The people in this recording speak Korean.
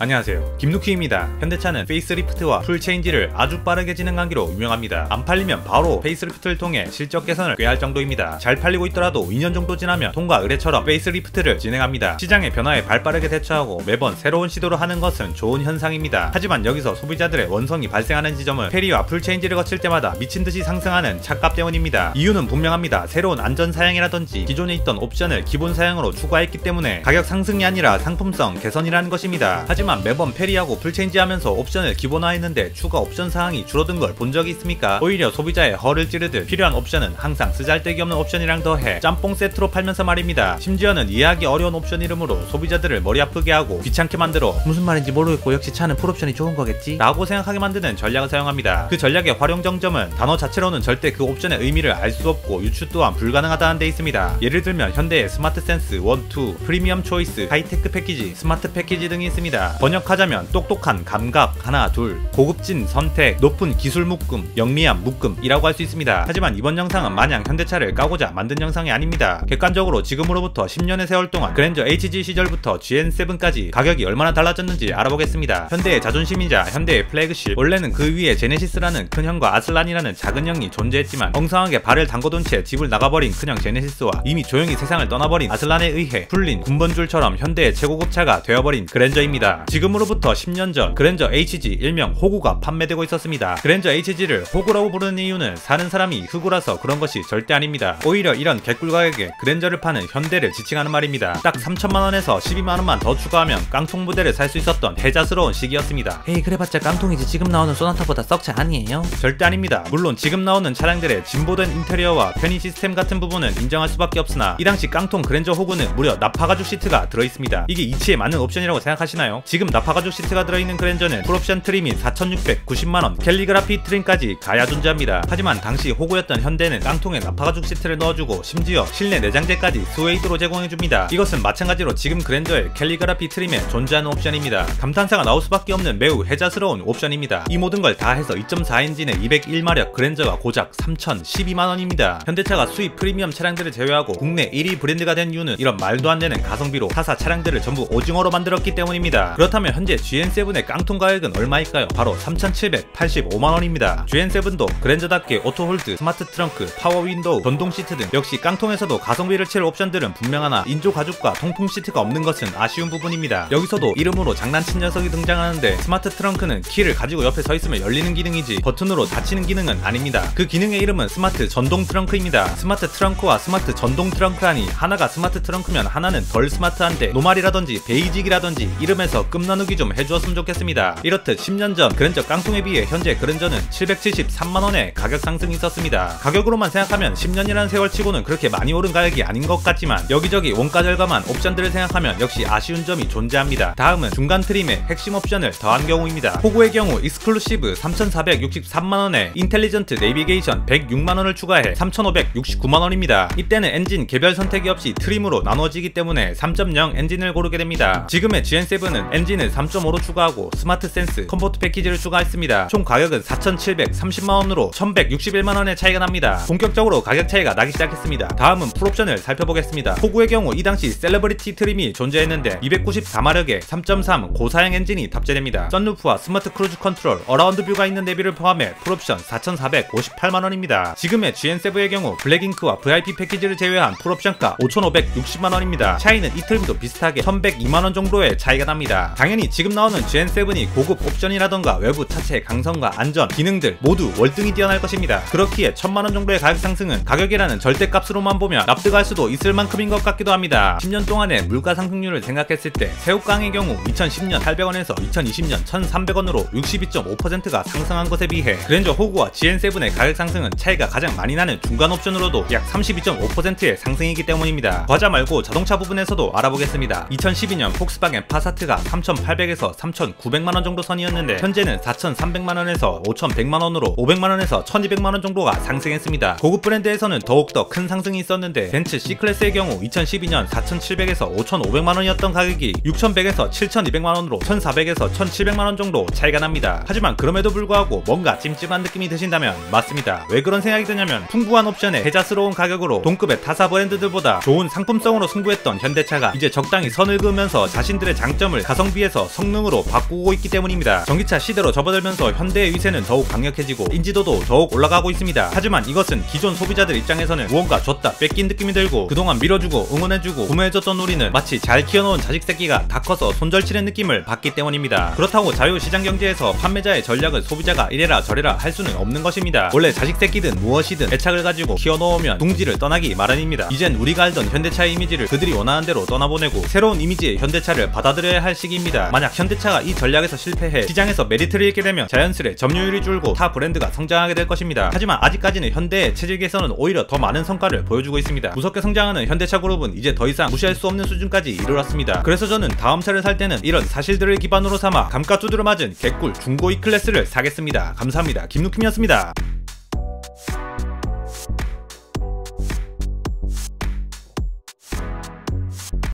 안녕하세요, 김누키입니다. 현대차는 페이스리프트와 풀체인지를 아주 빠르게 진행하기로 유명합니다. 안 팔리면 바로 페이스리프트를 통해 실적 개선을 꾀할 정도입니다. 잘 팔리고 있더라도 2년 정도 지나면 통과 의뢰처럼 페이스리프트를 진행합니다. 시장의 변화에 발빠르게 대처하고 매번 새로운 시도를 하는 것은 좋은 현상입니다. 하지만 여기서 소비자들의 원성이 발생하는 지점은 페리와 풀체인지를 거칠 때마다 미친듯이 상승하는 차값 때문입니다. 이유는 분명합니다. 새로운 안전 사양이라든지 기존에 있던 옵션을 기본 사양으로 추가했기 때문에 가격 상승이 아니라 상품성 개선이라는 것입니다. 하지만 매번 페리하고 풀체인지 하면서 옵션을 기본화했는데 추가 옵션 사항이 줄어든 걸 본 적이 있습니까? 오히려 소비자의 허를 찌르듯 필요한 옵션은 항상 쓰잘데기 없는 옵션이랑 더해 짬뽕 세트로 팔면서 말입니다. 심지어는 이해하기 어려운 옵션 이름으로 소비자들을 머리 아프게 하고 귀찮게 만들어 무슨 말인지 모르겠고 역시 차는 풀옵션이 좋은 거겠지? 라고 생각하게 만드는 전략을 사용합니다. 그 전략의 활용 정점은 단어 자체로는 절대 그 옵션의 의미를 알 수 없고 유추 또한 불가능하다는 데 있습니다. 예를 들면 현대의 스마트 센스 1, 2, 프리미엄 초이스, 하이테크 패키지, 스마트 패키지 등이 있습니다. 번역하자면 똑똑한 감각 하나 둘, 고급진 선택, 높은 기술 묶음, 영리한 묶음이라고 할 수 있습니다. 하지만 이번 영상은 마냥 현대차를 까고자 만든 영상이 아닙니다. 객관적으로 지금으로부터 10년의 세월 동안 그랜저 HG 시절부터 GN7까지 가격이 얼마나 달라졌는지 알아보겠습니다. 현대의 자존심이자 현대의 플래그십, 원래는 그 위에 제네시스라는 큰형과 아슬란이라는 작은 형이 존재했지만 엉성하게 발을 담궈둔 채 집을 나가버린 큰형 제네시스와 이미 조용히 세상을 떠나버린 아슬란에 의해 풀린 군번줄처럼 현대의 최고급 차가 되어버린 그랜저입니다. 지금으로부터 10년 전 그랜저 HG 일명 호구가 판매되고 있었습니다. 그랜저 HG를 호구라고 부르는 이유는 사는 사람이 흑우라서 그런 것이 절대 아닙니다. 오히려 이런 개꿀 가격에 그랜저를 파는 현대를 지칭하는 말입니다. 딱 3천만원에서 12만원만 더 추가하면 깡통 모델을 살 수 있었던 혜자스러운 시기였습니다. 에이 그래봤자 깡통이지 지금 나오는 소나타보다 썩차 아니에요? 절대 아닙니다. 물론 지금 나오는 차량들의 진보된 인테리어와 편의 시스템 같은 부분은 인정할 수밖에 없으나 이 당시 깡통 그랜저 호구는 무려 나파가죽 시트가 들어있습니다. 이게 이치에 맞는 옵션이라고 생각하시나요? 지금 나파가죽 시트가 들어있는 그랜저는 풀옵션 트림인 4,690만원, 캘리그라피 트림까지 가야 존재합니다. 하지만 당시 호구였던 현대는 깡통에 나파가죽 시트를 넣어주고 심지어 실내 내장재까지 스웨이드로 제공해줍니다. 이것은 마찬가지로 지금 그랜저의 캘리그라피 트림에 존재하는 옵션입니다. 감탄사가 나올 수밖에 없는 매우 혜자스러운 옵션입니다. 이 모든 걸 다 해서 2.4 엔진의 201마력 그랜저가 고작 3,012만원입니다. 현대차가 수입 프리미엄 차량들을 제외하고 국내 1위 브랜드가 된 이유는 이런 말도 안 되는 가성비로 타사 차량들을 전부 오징어로 만들었기 때문입니다. 그렇다면 현재 GN7의 깡통 가격은 얼마일까요? 바로 3,785만원입니다. GN7도 그랜저답게 오토홀드, 스마트 트렁크, 파워 윈도우, 전동 시트 등 역시 깡통에서도 가성비를 칠 옵션들은 분명하나 인조 가죽과 통풍 시트가 없는 것은 아쉬운 부분입니다. 여기서도 이름으로 장난친 녀석이 등장하는데 스마트 트렁크는 키를 가지고 옆에 서 있으면 열리는 기능이지 버튼으로 닫히는 기능은 아닙니다. 그 기능의 이름은 스마트 전동 트렁크입니다. 스마트 트렁크와 스마트 전동 트렁크라니 하나가 스마트 트렁크면 하나는 덜 스마트한데 노말이라든지 베이직이라든지 이름에서 끔 나누기 좀 해주었으면 좋겠습니다. 이렇듯 10년 전 그랜저 깡통에 비해 현재 그랜저는 773만원의 가격 상승이 있었습니다. 가격으로만 생각하면 10년이라는 세월치고는 그렇게 많이 오른 가격이 아닌 것 같지만 여기저기 원가 절감한 옵션들을 생각하면 역시 아쉬운 점이 존재합니다. 다음은 중간 트림에 핵심 옵션을 더한 경우입니다. 호구의 경우 익스클루시브 3,463만원에 인텔리전트 내비게이션 106만원을 추가해 3,569만원입니다. 이때는 엔진 개별 선택이 없이 트림으로 나눠지기 때문에 3.0 엔진을 고르게 됩니다. 지금의 GN7은 엔진을 3.5로 추가하고 스마트 센스, 컴포트 패키지를 추가했습니다. 총 가격은 4,730만원으로 1,161만원의 차이가 납니다. 본격적으로 가격 차이가 나기 시작했습니다. 다음은 풀옵션을 살펴보겠습니다. 호구의 경우 이 당시 셀러브리티 트림이 존재했는데 294마력의 3.3 고사양 엔진이 탑재됩니다. 썬루프와 스마트 크루즈 컨트롤, 어라운드 뷰가 있는 내비를 포함해 풀옵션 4,458만원입니다. 지금의 GN7의 경우 블랙잉크와 VIP 패키지를 제외한 풀옵션가 5,560만원입니다. 차이는 이 트림도 비슷하게 1,102만원 정도의 차이가 납니다. 당연히 지금 나오는 GN7이 고급 옵션이라던가 외부 차체의 강성과 안전, 기능들 모두 월등히 뛰어날 것입니다. 그렇기에 1,000만원 정도의 가격 상승은 가격이라는 절대값으로만 보면 납득할 수도 있을 만큼인 것 같기도 합니다. 10년 동안의 물가 상승률을 생각했을 때 새우깡의 경우 2010년 800원에서 2020년 1,300원으로 62.5%가 상승한 것에 비해 그랜저 호구와 GN7의 가격 상승은 차이가 가장 많이 나는 중간 옵션으로도 약 32.5%의 상승이기 때문입니다. 과자 말고 자동차 부분에서도 알아보겠습니다. 2012년 폭스바겐 파사트가 3,800에서 3,900만원 정도 선이었는데 현재는 4,300만원에서 5,100만원으로 500만원에서 1,200만원 정도가 상승했습니다. 고급 브랜드에서는 더욱더 큰 상승이 있었는데 벤츠 C클래스의 경우 2012년 4,700에서 5,500만원이었던 가격이 6,100에서 7,200만원으로 1,400에서 1,700만원 정도 차이가 납니다. 하지만 그럼에도 불구하고 뭔가 찜찜한 느낌이 드신다면 맞습니다. 왜 그런 생각이 드냐면 풍부한 옵션에 혜자스러운 가격으로 동급의 타사 브랜드들보다 좋은 상품성으로 승부했던 현대차가 이제 적당히 선을 그으면서 자신들의 장점을 가성비 가격에 비해서 성능으로 바꾸고 있기 때문입니다. 전기차 시대로 접어들면서 현대의 위세는 더욱 강력해지고 인지도도 더욱 올라가고 있습니다. 하지만 이것은 기존 소비자들 입장에서는 무언가 줬다 뺏긴 느낌이 들고 그동안 밀어주고 응원해주고 구매해줬던 우리는 마치 잘 키워놓은 자식 새끼가 다 커서 손절치는 느낌을 받기 때문입니다. 그렇다고 자유시장경제에서 판매자의 전략을 소비자가 이래라 저래라 할 수는 없는 것입니다. 원래 자식 새끼든 무엇이든 애착을 가지고 키워놓으면 둥지를 떠나기 마련입니다. 이젠 우리가 알던 현대차의 이미지를 그들이 원하는 대로 떠나보내고 새로운 이미지의 현대차를 받아들여야 할 시기입니다. 만약 현대차가 이 전략에서 실패해 시장에서 메리트를 잃게 되면 자연스레 점유율이 줄고 타 브랜드가 성장하게 될 것입니다. 하지만 아직까지는 현대의 체질 개선은 오히려 더 많은 성과를 보여주고 있습니다. 무섭게 성장하는 현대차 그룹은 이제 더 이상 무시할 수 없는 수준까지 이르렀습니다. 그래서 저는 다음 차를 살 때는 이런 사실들을 기반으로 삼아 감가 두드려 맞은 개꿀 중고 E클래스를 사겠습니다. 감사합니다. 김누킴이었습니다.